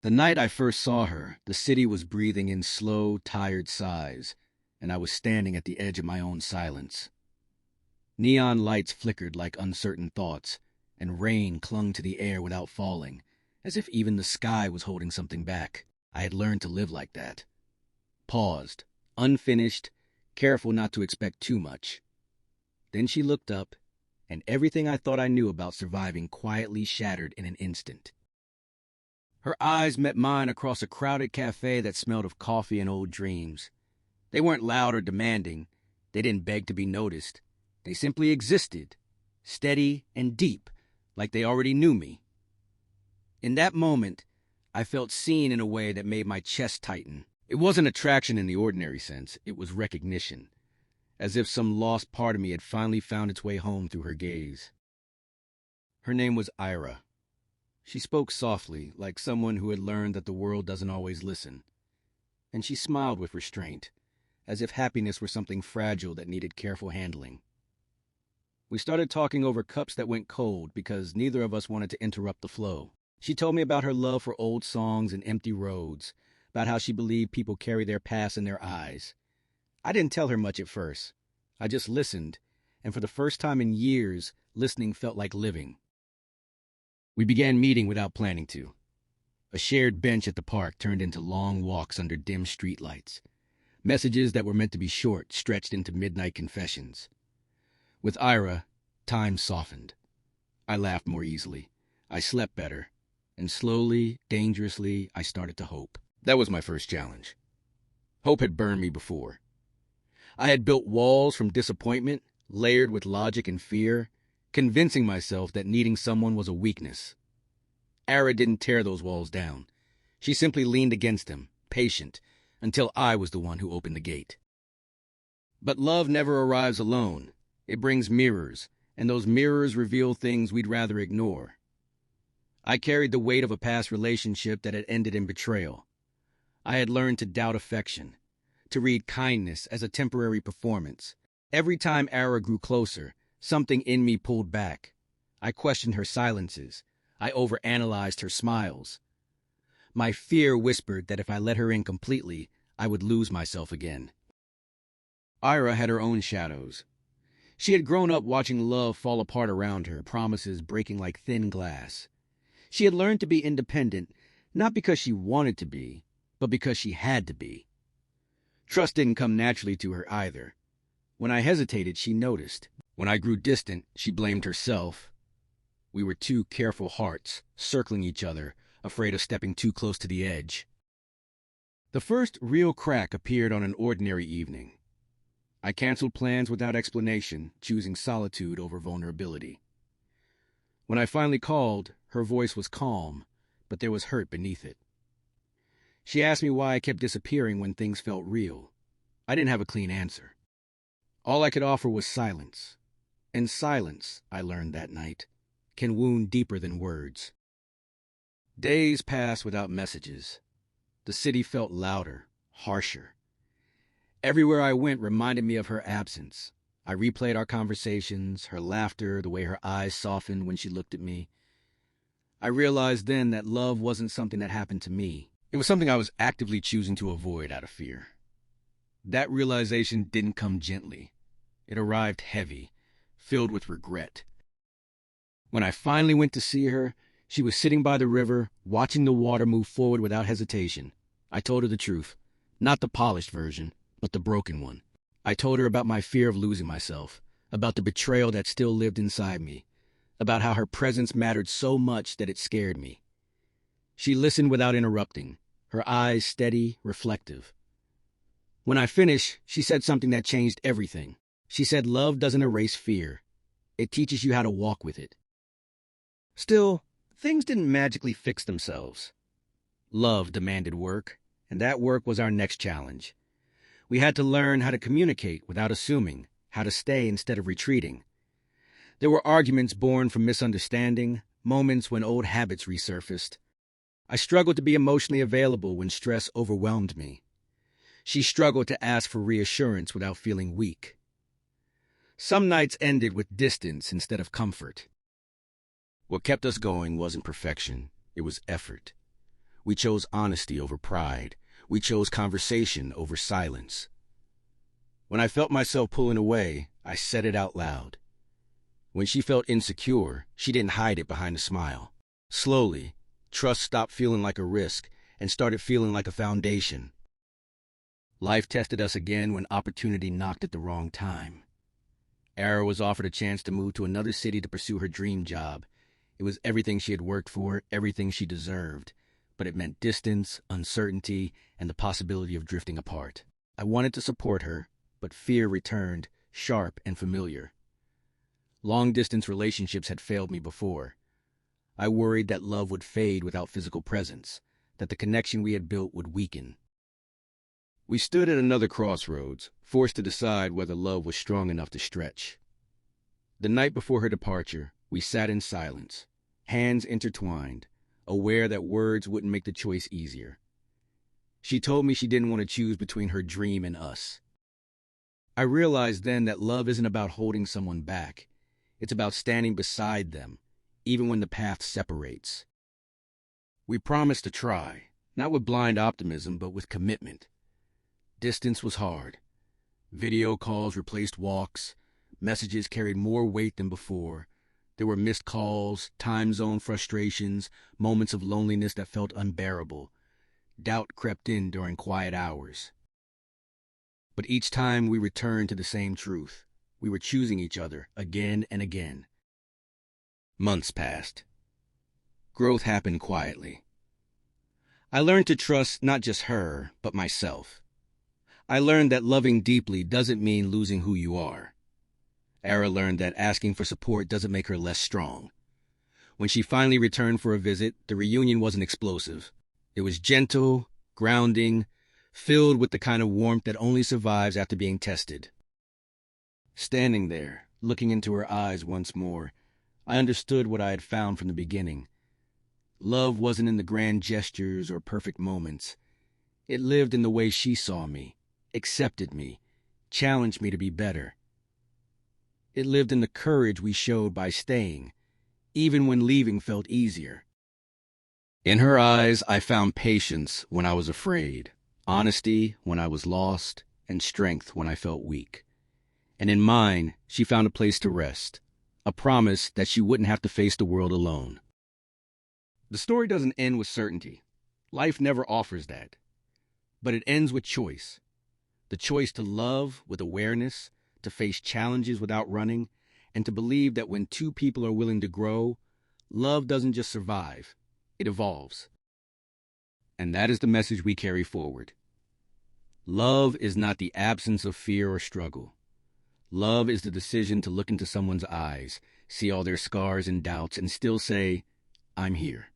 The night I first saw her, the city was breathing in slow, tired sighs, and I was standing at the edge of my own silence. Neon lights flickered like uncertain thoughts, and rain clung to the air without falling, as if even the sky was holding something back. I had learned to live like that. Paused, unfinished, careful not to expect too much. Then she looked up, and everything I thought I knew about surviving quietly shattered in an instant. Her eyes met mine across a crowded cafe that smelled of coffee and old dreams. They weren't loud or demanding. They didn't beg to be noticed. They simply existed, steady and deep, like they already knew me. In that moment, I felt seen in a way that made my chest tighten. It wasn't attraction in the ordinary sense. It was recognition, as if some lost part of me had finally found its way home through her gaze. Her name was Ira. She spoke softly, like someone who had learned that the world doesn't always listen. And she smiled with restraint, as if happiness were something fragile that needed careful handling. We started talking over cups that went cold because neither of us wanted to interrupt the flow. She told me about her love for old songs and empty roads, about how she believed people carry their past in their eyes. I didn't tell her much at first. I just listened, and for the first time in years, listening felt like living. We began meeting without planning to. A shared bench at the park turned into long walks under dim streetlights. Messages that were meant to be short stretched into midnight confessions. With Ira, time softened. I laughed more easily. I slept better. And slowly, dangerously, I started to hope. That was my first challenge. Hope had burned me before. I had built walls from disappointment, layered with logic and fear, convincing myself that needing someone was a weakness. Ira didn't tear those walls down. She simply leaned against them, patient, until I was the one who opened the gate. But love never arrives alone. It brings mirrors, and those mirrors reveal things we'd rather ignore. I carried the weight of a past relationship that had ended in betrayal. I had learned to doubt affection, to read kindness as a temporary performance. Every time Ira grew closer, something in me pulled back. I questioned her silences. I overanalyzed her smiles. My fear whispered that if I let her in completely, I would lose myself again. Ira had her own shadows. She had grown up watching love fall apart around her, promises breaking like thin glass. She had learned to be independent, not because she wanted to be, but because she had to be. Trust didn't come naturally to her either. When I hesitated, she noticed. When I grew distant, she blamed herself. We were two careful hearts, circling each other, afraid of stepping too close to the edge. The first real crack appeared on an ordinary evening. I canceled plans without explanation, choosing solitude over vulnerability. When I finally called, her voice was calm, but there was hurt beneath it. She asked me why I kept disappearing when things felt real. I didn't have a clean answer. All I could offer was silence. And silence, I learned that night, can wound deeper than words. Days passed without messages. The city felt louder, harsher. Everywhere I went reminded me of her absence. I replayed our conversations, her laughter, the way her eyes softened when she looked at me. I realized then that love wasn't something that happened to me. It was something I was actively choosing to avoid out of fear. That realization didn't come gently. It arrived heavy, filled with regret. When I finally went to see her, she was sitting by the river, watching the water move forward without hesitation. I told her the truth, not the polished version, but the broken one. I told her about my fear of losing myself, about the betrayal that still lived inside me, about how her presence mattered so much that it scared me. She listened without interrupting, her eyes steady, reflective. When I finished, she said something that changed everything. She said love doesn't erase fear. It teaches you how to walk with it. Still, things didn't magically fix themselves. Love demanded work, and that work was our next challenge. We had to learn how to communicate without assuming, how to stay instead of retreating. There were arguments born from misunderstanding, moments when old habits resurfaced. I struggled to be emotionally available when stress overwhelmed me. She struggled to ask for reassurance without feeling weak. Some nights ended with distance instead of comfort. What kept us going wasn't perfection, it was effort. We chose honesty over pride. We chose conversation over silence. When I felt myself pulling away, I said it out loud. When she felt insecure, she didn't hide it behind a smile. Slowly, trust stopped feeling like a risk and started feeling like a foundation. Life tested us again when opportunity knocked at the wrong time. Ara was offered a chance to move to another city to pursue her dream job. It was everything she had worked for, everything she deserved, but it meant distance, uncertainty, and the possibility of drifting apart. I wanted to support her, but fear returned, sharp and familiar. Long-distance relationships had failed me before. I worried that love would fade without physical presence, that the connection we had built would weaken. We stood at another crossroads, forced to decide whether love was strong enough to stretch. The night before her departure, we sat in silence, hands intertwined, aware that words wouldn't make the choice easier. She told me she didn't want to choose between her dream and us. I realized then that love isn't about holding someone back. It's about standing beside them, even when the path separates. We promised to try, not with blind optimism, but with commitment. Distance was hard. Video calls replaced walks. Messages carried more weight than before. There were missed calls, time zone frustrations, moments of loneliness that felt unbearable. Doubt crept in during quiet hours. But each time we returned to the same truth. We were choosing each other again and again. Months passed. Growth happened quietly. I learned to trust not just her, but myself. I learned that loving deeply doesn't mean losing who you are. Ara learned that asking for support doesn't make her less strong. When she finally returned for a visit, the reunion wasn't explosive. It was gentle, grounding, filled with the kind of warmth that only survives after being tested. Standing there, looking into her eyes once more, I understood what I had found from the beginning. Love wasn't in the grand gestures or perfect moments. It lived in the way she saw me, accepted me, challenged me to be better. It lived in the courage we showed by staying, even when leaving felt easier. In her eyes, I found patience when I was afraid, honesty when I was lost, and strength when I felt weak. And in mine, she found a place to rest, a promise that she wouldn't have to face the world alone. The story doesn't end with certainty. Life never offers that. But it ends with choice. The choice to love with awareness, to face challenges without running, and to believe that when two people are willing to grow, love doesn't just survive, it evolves. And that is the message we carry forward. Love is not the absence of fear or struggle. Love is the decision to look into someone's eyes, see all their scars and doubts, and still say, I'm here.